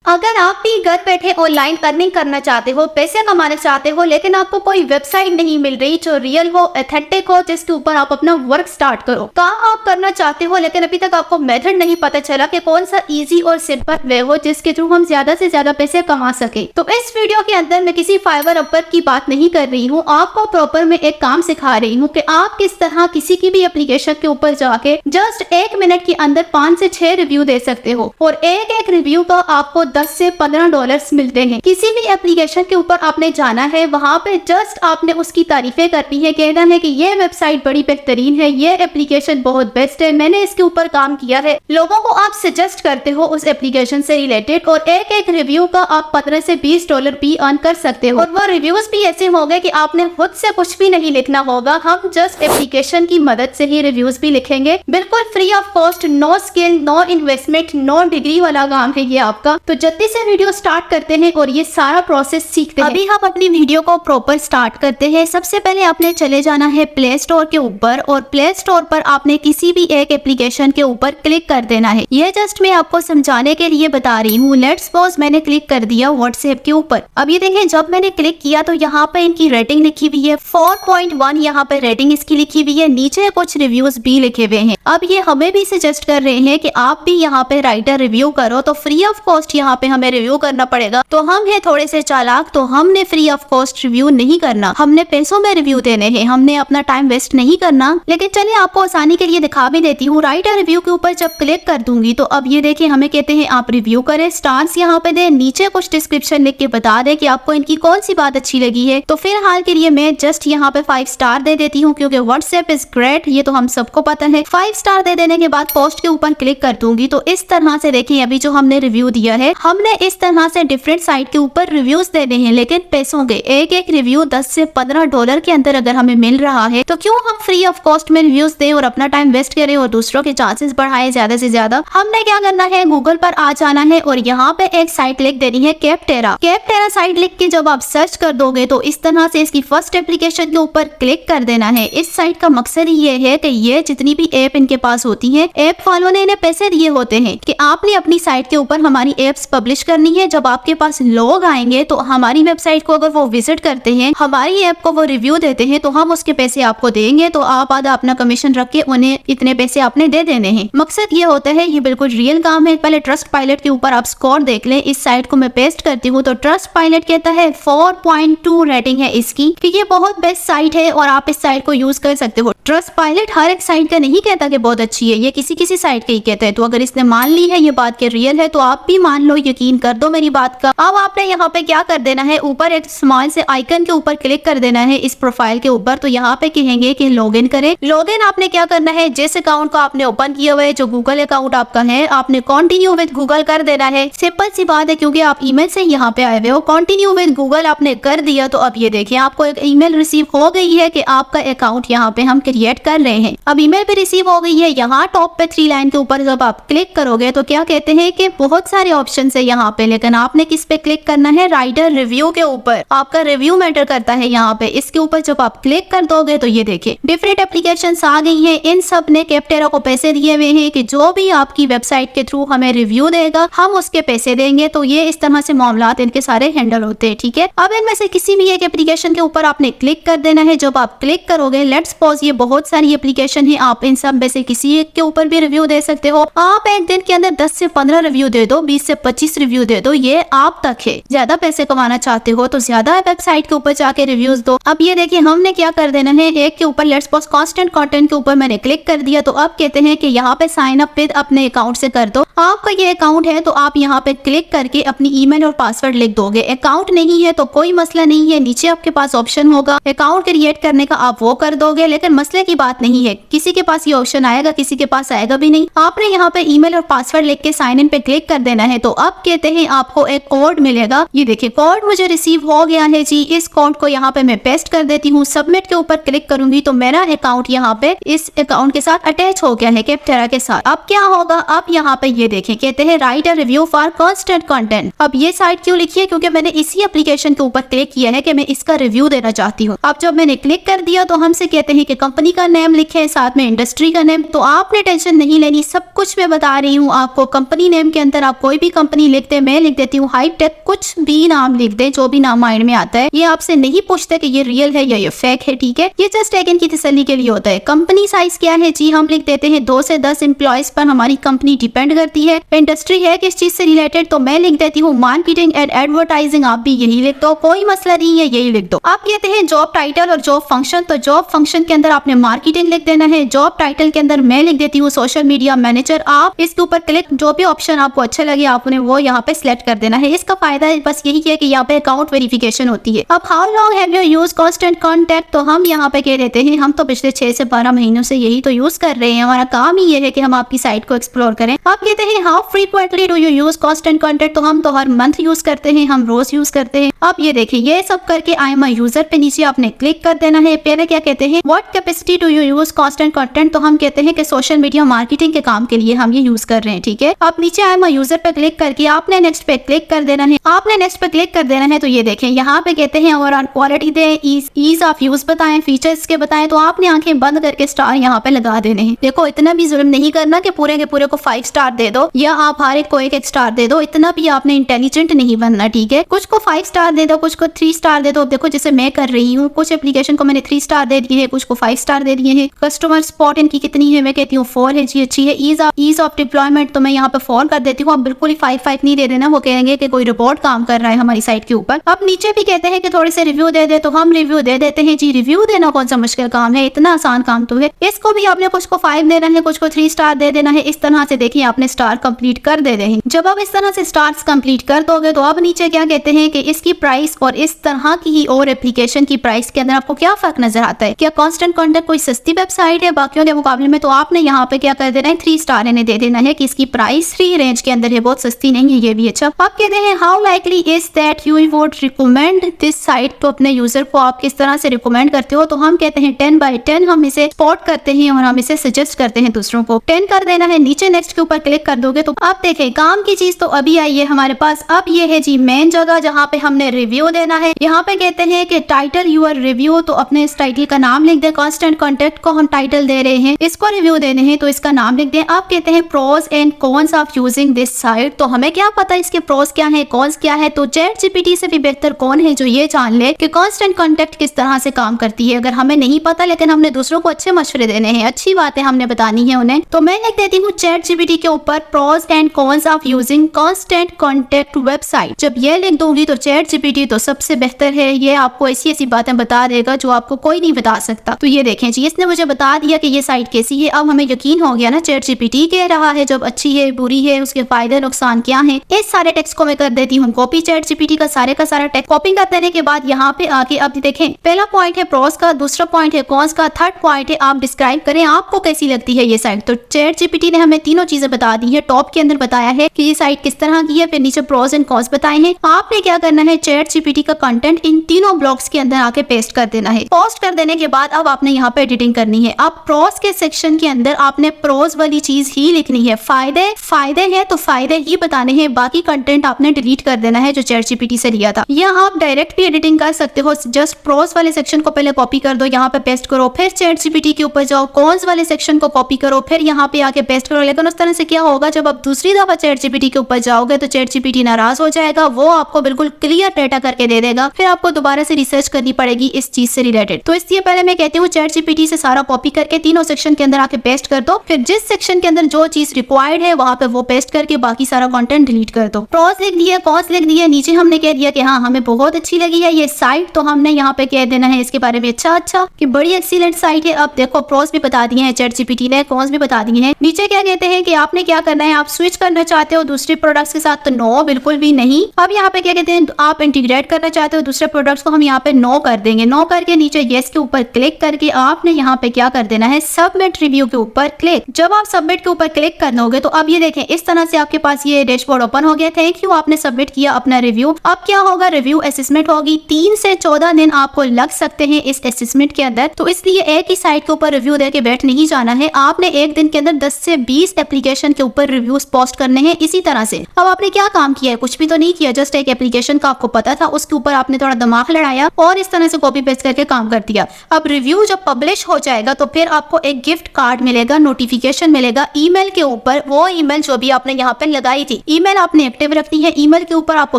अगर आप भी घर बैठे ऑनलाइन अर्निंग करना चाहते हो, पैसे कमाना चाहते हो, लेकिन आपको कोई वेबसाइट नहीं मिल रही जो रियल हो, एथेंटिक हो, जिसके ऊपर आप अपना वर्क स्टार्ट करो, काम आप करना चाहते हो लेकिन अभी तक आपको मेथड नहीं पता चला कि कौन सा इजी और सिंपल वे हो जिसके थ्रू हम ज्यादा से ज्यादा पैसे कमा सके, तो इस वीडियो के अंदर मैं किसी फाइवर अपवर की बात नहीं कर रही हूँ। आपको प्रॉपर मैं एक काम सिखा रही हूँ कि आप किस तरह किसी की भी एप्लीकेशन के ऊपर जाके जस्ट 1 मिनट के अंदर 5 से 6 रिव्यू दे सकते हो और एक रिव्यू का आपको 10 से 15 डॉलर्स मिलते हैं। किसी भी एप्लीकेशन के ऊपर आपने जाना है, वहाँ पे जस्ट आपने उसकी तारीफें करनी है, कहना है कि ये वेबसाइट बड़ी बेहतरीन है, ये एप्लीकेशन बहुत बेस्ट है, मैंने इसके ऊपर काम किया है। लोगों को आप सजेस्ट करते हो उस एप्लीकेशन से रिलेटेड और एक रिव्यू का आप 15 से 20 डॉलर भी अर्न कर सकते हो। और वो रिव्यूज भी ऐसे होंगे कि आपने खुद से कुछ भी नहीं लिखना होगा, हम जस्ट एप्लीकेशन की मदद से ही रिव्यूज भी लिखेंगे, बिल्कुल free of cost, no skill, no investment, no degree वाला काम है ये आपका। तो जल्दी से वीडियो स्टार्ट करते हैं और ये सारा प्रोसेस सीखते हैं। अभी हम अपनी वीडियो को प्रॉपर स्टार्ट करते हैं। सबसे पहले आपने चले जाना है प्ले स्टोर के ऊपर और प्ले स्टोर पर आपने किसी भी एक एप्लीकेशन के ऊपर क्लिक कर देना है। ये जस्ट मैं आपको समझाने के लिए बता रही हूँ। लेट्स सपोज मैंने क्लिक कर दिया व्हाट्सएप के ऊपर। अब ये देखें, जब मैंने क्लिक किया तो यहाँ पे इनकी रेटिंग लिखी हुई है 4.1, यहाँ पे रेटिंग इसकी लिखी हुई है, नीचे कुछ रिव्यूज भी लिखे हुए हैं। अब ये हमें भी सजेस्ट कर रहे हैं कि आप भी यहाँ पे राइटर रिव्यू करो, तो फ्री ऑफ कॉस्ट यहाँ पे हमें रिव्यू करना पड़ेगा। तो हम है थोड़े से चालाक, तो हमने फ्री ऑफ कॉस्ट रिव्यू नहीं करना, हमने पैसों में रिव्यू देने हैं, हमने अपना टाइम वेस्ट नहीं करना। लेकिन चलिए आपको आसानी के लिए दिखा भी देती हूँ। राइटर रिव्यू के ऊपर जब क्लिक कर दूंगी तो अब ये देखिए हमें कहते हैं आप रिव्यू करें, स्टार्स यहाँ पे दे, नीचे कुछ डिस्क्रिप्शन लिख के बता दे कि आपको इनकी कौन सी बात अच्छी लगी है। तो फिलहाल के लिए मैं जस्ट यहाँ पे 5 स्टार दे देती हूँ क्योंकि व्हाट्सएप इज ग्रेट, ये तो हम सबको पता है। 5 स्टार दे देने के बाद पोस्ट के ऊपर क्लिक कर दूंगी तो इस तरह से देखिए अभी जो हमने रिव्यू दिया है, हमने इस तरह से डिफरेंट साइट के ऊपर रिव्यूज देने हैं, लेकिन पैसों के एक रिव्यू 10 से 15 डॉलर के अंदर अगर हमें मिल रहा है तो क्यों हम फ्री ऑफ कॉस्ट में रिव्यूज दें और अपना टाइम वेस्ट करें और दूसरों के चांसेस बढ़ाए ज्यादा से ज्यादा। हमने क्या करना है, गूगल पर आ जाना है और यहाँ पे एक साइट लिख देनी है कैपटेरा। कैपटेरा साइट लिख के जब आप सर्च कर दोगे तो इस तरह से इसकी फर्स्ट एप्लीकेशन के ऊपर क्लिक कर देना है। इस साइट का मकसद ये है कि ये जितनी भी ऐप इनके पास होती है, ऐप वालों ने इन्हें पैसे दिए होते हैं कि आपने अपनी साइट के ऊपर हमारी एप्स पब्लिश करनी है। जब आपके पास लोग आएंगे तो हमारी वेबसाइट को अगर वो विजिट करते हैं, हमारी ऐप को वो रिव्यू देते हैं, तो हम उसके पैसे आपको देंगे, तो आप आधा अपना कमीशन रख के उन्हें इतने पैसे आपने दे देने हैं। मकसद ये होता है, ये बिल्कुल रियल काम है। पहले ट्रस्ट पायलट के ऊपर आप स्कोर देख लें। इस साइट को मैं पेस्ट करती हूँ तो ट्रस्ट पायलट कहता है 4.2 रेटिंग है इसकी, क्योंकि ये बहुत बेस्ट साइट है और आप इस साइट को यूज कर सकते हो। ट्रस्ट पायलट हर एक साइट का नहीं कहता कि बहुत अच्छी है, ये किसी किसी साइट का ही कहता है। तो अगर इसने मान ली है ये बात के रियल है तो आप भी मान लो, यकीन कर दो मेरी बात का। अब आपने यहाँ पे क्या कर देना है, ऊपर एक स्मॉल से आइकन के ऊपर क्लिक कर देना है इस प्रोफाइल के ऊपर। तो यहाँ पे कहेंगे कि लॉगिन करें। लॉगिन आपने क्या करना है, जिस अकाउंट को आपने ओपन किया हुआ है, जो गूगल अकाउंट आपका है, आपने कंटिन्यू विद गूगल कर देना है। सिंपल सी बात है, क्योंकि आप ईमेल से यहाँ पे आए हुए हो। कंटिन्यू विद गूगल आपने कर दिया तो अब ये देखिए आपको एक ईमेल रिसीव हो गई है कि आपका अकाउंट यहाँ पे हम क्रिएट कर रहे हैं। अब ईमेल भी रिसीव हो गई है। यहाँ टॉप पे 3 लाइन के ऊपर जब आप क्लिक करोगे तो क्या कहते हैं कि बहुत सारे ऑप्शन है यहाँ पे, लेकिन आपने किस पे क्लिक करना है, राइटर रिव्यू के ऊपर। आपका रिव्यू मैटर करता है यहाँ पे। इसके ऊपर जब आप क्लिक कर दोगे तो ये देखिए डिफरेंट एप्लीकेशंस आ गई हैं। इन सब ने कैपटेरा को पैसे दिए हुए हैं कि जो भी आपकी वेबसाइट के थ्रू हमें रिव्यू देगा हम उसके पैसे देंगे। तो ये इस तरह से मामलात इनके सारे हैंडल होते हैं, ठीक है। अब इनमें से किसी भी एक एप्लीकेशन के ऊपर आपने क्लिक कर देना है। जब आप क्लिक करोगे, लेट्स सपोज ये बहुत सारी एप्लीकेशन है, आप इन सब में से किसी एक के ऊपर भी रिव्यू दे सकते हो। आप एक दिन के अंदर 10 से 15 रिव्यू दे दो, 20 से 25 रिव्यू दे दो, ये आप तक है। ज्यादा पैसे कमाना चाहते हो तो ज्यादा वेबसाइट के ऊपर जाके रिव्यूज दो। अब ये देखिए हमने क्या कर देना है, एक के ऊपर लेट्स सपोज कांस्टेंट कंटेंट के ऊपर मैंने क्लिक कर दिया। तो अब कहते हैं कि यहाँ पे साइन अप विद अपने अकाउंट से कर दो। आपका ये अकाउंट है तो आप यहाँ पे क्लिक करके अपनी ईमेल और पासवर्ड लिख दोगे। अकाउंट नहीं है तो कोई मसला नहीं है, नीचे आपके पास ऑप्शन होगा अकाउंट क्रिएट करने का, आप वो कर दोगे। लेकिन मसले की बात नहीं है, किसी के पास ये ऑप्शन आएगा, किसी के पास आएगा भी नहीं। आपने यहाँ पे ईमेल और पासवर्ड लिख के साइन इन पे क्लिक कर देना है। तो अब कहते हैं आपको एक कोड मिलेगा। ये देखिए कोड मुझे रिसीव हो गया है जी। इस कोड को यहाँ पे मैं पेस्ट कर देती हूँ। सबमिट के ऊपर क्लिक करूंगी तो मेरा अकाउंट यहाँ पे इस अकाउंट के साथ अटैच हो गया है, कैपटेरा के साथ। अब क्या होगा, अब यहाँ पे ये देखें कहते हैं right a review for constant content. अब ये साइट क्यों लिखी है, क्योंकि मैंने इसी एप्लीकेशन के ऊपर क्लिक किया है कि मैं इसका रिव्यू देना चाहती हूँ। अब जब मैंने क्लिक कर दिया तो हमसे कहते हैं कि कंपनी का नेम लिखे, साथ में इंडस्ट्री का नेम। तो आपने टेंशन नहीं लेनी, सब कुछ मैं बता रही हूँ आपको। कंपनी नेम के अंदर आप कोई भी कंपनी लिख दे, मैं लिख देती हूँ हाईटेक, कुछ भी नाम लिख दे, जो भी नाम माइंड में आता है। ये आपसे नहीं पूछते कि ये रियल है या ये फेक है, ठीक है। ये जस्ट एक इनकी तसल्ली के लिए होता है। कंपनी साइज क्या है जी, हम लिख देते हैं 2 से 10 एम्प्लॉयज पर हमारी कंपनी डिपेंड करती है। इंडस्ट्री है किस चीज से रिलेटेड, तो मैं लिख देती हूँ मार्केटिंग एंड एडवर्टाइजिंग। आप भी यही लिख दो, कोई मसला नहीं है, यही लिख दो। आप कहते हैं जॉब टाइटल और जॉब फंक्शन, तो जॉब फंक्शन के अंदर आपने मार्केटिंग लिख देना है। जॉब टाइटल के अंदर मैं लिख देती हूँ सोशल मीडिया मैनेजर। आप इसके ऊपर क्लिक, जो भी ऑप्शन आपको अच्छा लगे आपने वो यहाँ पे सिलेक्ट कर देना है। इसका फायदा है बस यही है कि यहाँ पे अकाउंट वेरिफिकेशन होती है। अब how long have you use constant contact, तो हम यहाँ पे कह देते हैं हम तो पिछले 6 से 12 महीनों से यही तो यूज कर रहे हैं। हमारा काम ही ये है कि हम आपकी साइट को एक्सप्लोर करें। आप कहते हैं how frequently do you use constant contact, तो हम तो हर मंथ यूज करते हैं, हम रोज यूज करते हैं। अब ये देखिए, ये सब करके आई एम अ यूजर पे नीचे आपने क्लिक कर देना है। पहले क्या कहते हैं, what capacity do you use constant content, तो हम कहते हैं कि सोशल मीडिया मार्केटिंग के काम के लिए हम ये यूज कर रहे हैं, ठीक है। अब नीचे आई एम अ यूजर पे क्लिक करके आपने नेक्स्ट पे क्लिक कर देना है। आपने नेक्स्ट पे क्लिक कर देना है तो ये देखें यहाँ पे कहते हैं ओवरऑल क्वालिटी दे, ईज ऑफ यूज बताएं, फीचर्स के बताएं। तो आपने आंखें बंद करके स्टार यहाँ पे लगा देने हैं। देखो, इतना भी जुल्म नहीं करना कि पूरे के पूरे को 5 स्टार दे दो या आप हर एक को 1 स्टार दे दो। इतना भी आपने इंटेलिजेंट नहीं बनना, ठीक है। कुछ को 5 स्टार दे दो, कुछ को 3 स्टार दे दो। देखो जैसे मैं कर रही हूँ, कुछ एप्लीकेशन को मैंने 3 स्टार दे दिए है, कुछ को 5 स्टार दे दिए हैं। कस्टमर सपोर्ट इनकी कितनी है, मैं कहती हूँ 4 है जी, अच्छी है। ईज ऑफ डिप्लॉयमेंट तो मैं यहाँ पे 4 कर देती हूँ। आप बिल्कुल ही 5 नहीं दे देना, वो कहेंगे कि कोई रिपोर्ट काम कर रहा है हमारी साइट के ऊपर। अब नीचे भी कहते हैं कि थोड़े से रिव्यू दे दे, तो हम रिव्यू दे देते हैं जी। रिव्यू देना कौन सा मुश्किल काम है, इतना आसान काम तो है। इसको भी आपने कुछ को 5 देना है, कुछ को 3 स्टार दे देना है। इस तरह से देखिए आपने स्टार कंप्लीट कर दे रहे हैं। जब आप इस तरह से स्टार्स कंप्लीट कर दोगे तो अब नीचे क्या कहते हैं कि इसकी प्राइस और इस तरह की ही और एप्लीकेशन की प्राइस के अंदर आपको क्या फर्क नजर आता है। क्या कांस्टेंट कांटेक्ट कोई सस्ती वेबसाइट है बाकियों के मुकाबले में, तो आपने यहाँ पे क्या कर देना है, 3 स्टार इन्हें दे देना है कि इसकी प्राइस 3 रेंज के अंदर है, बहुत सस्ती नहीं है, ये भी अच्छा। आप कहते हैं how likely is that you would recommend this site, तो अपने यूजर को आप किस तरह से रिकमेंड करते हो, तो हम कहते हैं 10/10 हम इसे स्पॉट करते हैं और हम इसे सजेस्ट करते हैं दूसरों को। 10 कर देना है। नीचे नेक्स्ट के ऊपर क्लिक कर दोगे तो आप देखें काम की चीज तो अभी आई है हमारे पास। अब ये है जी मेन जगह जहाँ पे हमने रिव्यू देना है। यहाँ पे कहते हैं कि टाइटल यूर रिव्यू, तो अपने इस टाइटल का नाम लिख दे। कांस्टेंट कांटेक्ट को हम टाइटल दे रहे हैं, इसको रिव्यू देने हैं तो इसका नाम लिख दें। आप कहते हैं pros and cons of using this site, तो हमें क्या पता इसके प्रोज क्या है, कॉन्स क्या है। तो चैट जीपीटी से भी बेहतर कौन है जो ये जान ले कि कांस्टेंट कांटेक्ट किस तरह से काम करती है। अगर हमें नहीं पता लेकिन हमने दूसरों को अच्छे मशवरे देने हैं, अच्छी बातें हमने बतानी है उन्हें, तो मैं लिख देती हूँ चैट जीपीटी के ऊपर pros and cons of using Constant Contact website. जब ये लिख दूंगी तो चैट जीपीटी तो सबसे बेहतर है, ये आपको ऐसी ऐसी बातें बता देगा जो आपको कोई नहीं बता सकता। तो ये देखें जी, इसने मुझे बता दिया कि ये साइट कैसी है। अब हमें यकीन हो गया ना, चैट जीपीटी कह रहा है जब अच्छी है बुरी है, उसके फायदे नुकसान क्या है। इस सारे टेक्स्ट को मैं कर देती हूँ कॉपी। चैट जीपीटी का सारा टेक्स्ट कॉपी कर देने के बाद यहाँ पे आके अब देखें, पहला पॉइंट है प्रोज का, दूसरा पॉइंट है कॉन्स का, थर्ड पॉइंट है आप डिस्क्राइब करें आपको कैसी लगती है ये साइट। तो चैट जीपीटी ने हमें तीनों चीजें बता दी है। टॉप के अंदर बताया है कि ये साइट किस तरह की है, फिर नीचे प्रोज एंड कॉन्स बताए हैं। आपने क्या करना है, चैट जीपीटी का कंटेंट इन तीनों ब्लॉक्स के अंदर आके पेस्ट कर देना है। पोस्ट कर देने के बाद अब आपने यहाँ पे एडिटिंग करनी है। अब प्रोज के सेक्शन के अंदर आपने प्रोज वाली चीज ही लिखनी है। फायदे हैं तो फायदे ही बताने हैं, बाकी कंटेंट आपने डिलीट कर देना है जो चैट जीपीटी से लिया था। या आप डायरेक्ट भी एडिटिंग कर सकते हो, जस्ट प्रोज वाले सेक्शन को पहले कॉपी कर दो, यहाँ पे पेस्ट करो, फिर चैट जीपीटी के ऊपर जाओ, कॉन्स वाले सेक्शन को कॉपी करो, फिर यहाँ पे आके पेस्ट करो। लेकिन उस तरह से क्या होगा, जब आप दूसरी दफा चैट जीपीटी के ऊपर जाओगे तो चैट जीपीटी नाराज हो जाएगा, वो आपको बिल्कुल क्लियर डेटा करके दे देगा, फिर आपको दोबारा से रिसर्च करनी पड़ेगी इस चीज से रिलेटेड। तो इसलिए पहले मैं कहती हूँ चैट जीपीटी से सारा कॉपी करके तीनों सेक्शन के अंदर आके पेस्ट कर दो, फिर जिस सेक्शन के अंदर जो चीज रिक्वायर्ड है वहां पे वो पेस्ट करके बाकी सारा कंटेंट डिलीट कर दो। प्रोज लिख दिया, कॉन्स लिख दिया, नीचे हमने कह दिया कि हाँ हमें बहुत अच्छी लगी है ये साइट, तो हमने यहाँ पे कह देना है इसके बारे में अच्छा कि बड़ी एक्सीलेंट साइट है। अब देखो प्रोज भी बता दिए हैं चैट जीपीटी ने, कॉन्स भी बता दिए हैं। नीचे क्या कहते हैं कि आपने क्या करना है, आप स्विच करना चाहते हो दूसरे प्रोडक्ट्स के साथ, तो नो बिल्कुल भी नहीं। अब यहाँ पे क्या कहते हैं, आप इंटीग्रेट करना चाहते हो दूसरे प्रोडक्ट्स को, हम यहाँ पे नो कर देंगे। नो करके नीचे येस के ऊपर क्लिक करके आपने यहाँ पे क्या कर देना है, सबमिट रिव्यू के ऊपर क्लिक। जब आप सबमिट के ऊपर क्लिक कर दोगे तो अब ये देखें इस तरह से आपके पास ये डैशबोर्ड ओपन हो गया। थैंक यू, आपने सबमिट किया अपना रिव्यू। अब क्या होगा, रिव्यू असेसमेंट होगी। 3 से 14 दिन आपको लग सकते हैं इस असेसमेंट के अंदर, तो इसलिए एक ही साइट के ऊपर रिव्यू देके बैठ नहीं जाना है। आपने एक दिन के अंदर 10 से 20 एप्लीकेशन के ऊपर रिव्यूज पोस्ट करने हैं इसी तरह से। अब आपने क्या काम किया है, कुछ भी तो नहीं किया, जस्ट एक एप्लीकेशन का आपको पता था, उसके ऊपर आपने थोड़ा दिमाग लड़ाया और इस तरह से कॉपी पेस्ट करके काम कर दिया। अब रिव्यू जब पब्लिश हो जाएगा तो फिर आपको एक गिफ्ट कार्ड मिलेगा, नोटिफिकेशन मिलेगा ईमेल के ऊपर। वो ईमेल जो भी आपने यहाँ पे लगाई थी, ईमेल आपने एक्टिव रखनी है, ईमेल के ऊपर आपको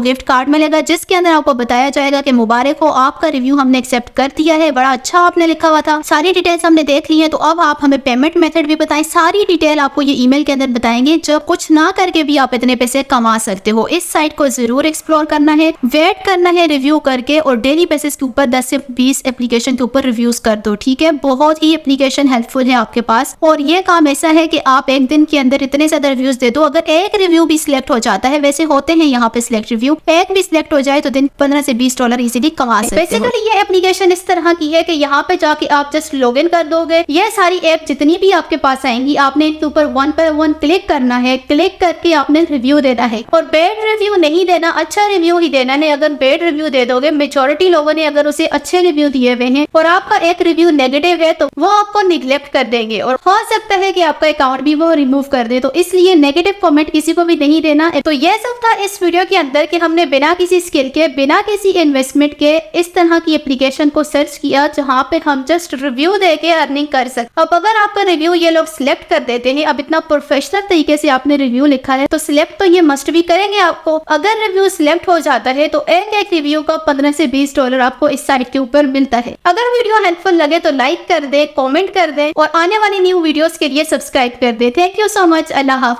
गिफ्ट कार्ड मिलेगा जिसके अंदर आपको बताया जाएगा कि मुबारक हो, आपका रिव्यू हमने एक्सेप्ट कर दिया है, बड़ा अच्छा आपने लिखा हुआ था, सारी डिटेल्स हमने देख ली है, तो अब आप हमें पेमेंट मेथड भी बताएं। सारी डिटेल आपको ये ईमेल के अंदर बताएंगे, जो कुछ ना करके भी आप इतने पैसे कमा सकते हो। इस साइट को जरूर एक्सप्लोर करना है, वेट करना है रिव्यू करके, और डेली बेसिस के ऊपर 10 से 20 एप्लीकेशन के ऊपर रिव्यूज कर दो, ठीक है। बहुत ही एप्लीकेशन हेल्पफुल है आपके पास, और ये काम ऐसा है कि आप एक दिन के अंदर इतने ज्यादा रिव्यूज दे दो। अगर एक रिव्यू भी सिलेक्ट हो जाता है, वैसे होते हैं यहाँ पे सिलेक्ट रिव्यू, एक भी सिलेक्ट हो जाए तो दिन 15 से 20 डॉलर इजीली कमा सकते हो। बेसिकली ये एप्लीकेशन इस तरह की है कि यहाँ पे जाके आप जस्ट लॉग इन कर दोगे, ये सारी ऐप जितनी भी आपके पास आएंगी आपने इनके ऊपर 1 पर 1 क्लिक करना है, क्लिक करके आपने रिव्यू देना है, और बेड रिव्यू नहीं देना, अच्छा रिव्यू ही देना है। अगर बेड रिव्यू दे दोगे, मेजॉरिटी लोगों ने अगर उसे अच्छे रिव्यू दिए हुए हैं और आपका एक रिव्यू नेगेटिव है तो वो आपको निगलेक्ट कर देंगे, और हो सकता है कि आपका अकाउंट भी वो रिमूव कर दे। तो इसलिए नेगेटिव कमेंट किसी को भी नहीं देना। तो ये सब था इस वीडियो के अंदर कि हमने बिना किसी स्किल के, बिना किसी इन्वेस्टमेंट के इस तरह की एप्लीकेशन को सर्च किया जहां पे हम जस्ट रिव्यू देके अर्निंग कर सकते। अब अगर आपका रिव्यू ये लोग सिलेक्ट कर देते हैं, अब इतना प्रोफेशनल तरीके से आपने रिव्यू लिखा है तो सिलेक्ट तो ये मस्ट भी करेंगे आपको। अगर रिव्यू सिलेक्ट हो जाता है तो एक रिव्यू का 15 से 20 डॉलर आपको इस साइट के ऊपर मिलता है। अगर वीडियो हेल्पफुल लगे तो लाइक कर दे, कॉमेंट कर दे, और आने वाली न्यू वीडियोस के लिए सब्सक्राइब कर दे। Thank you so much. अल्लाह हाफ़िज़।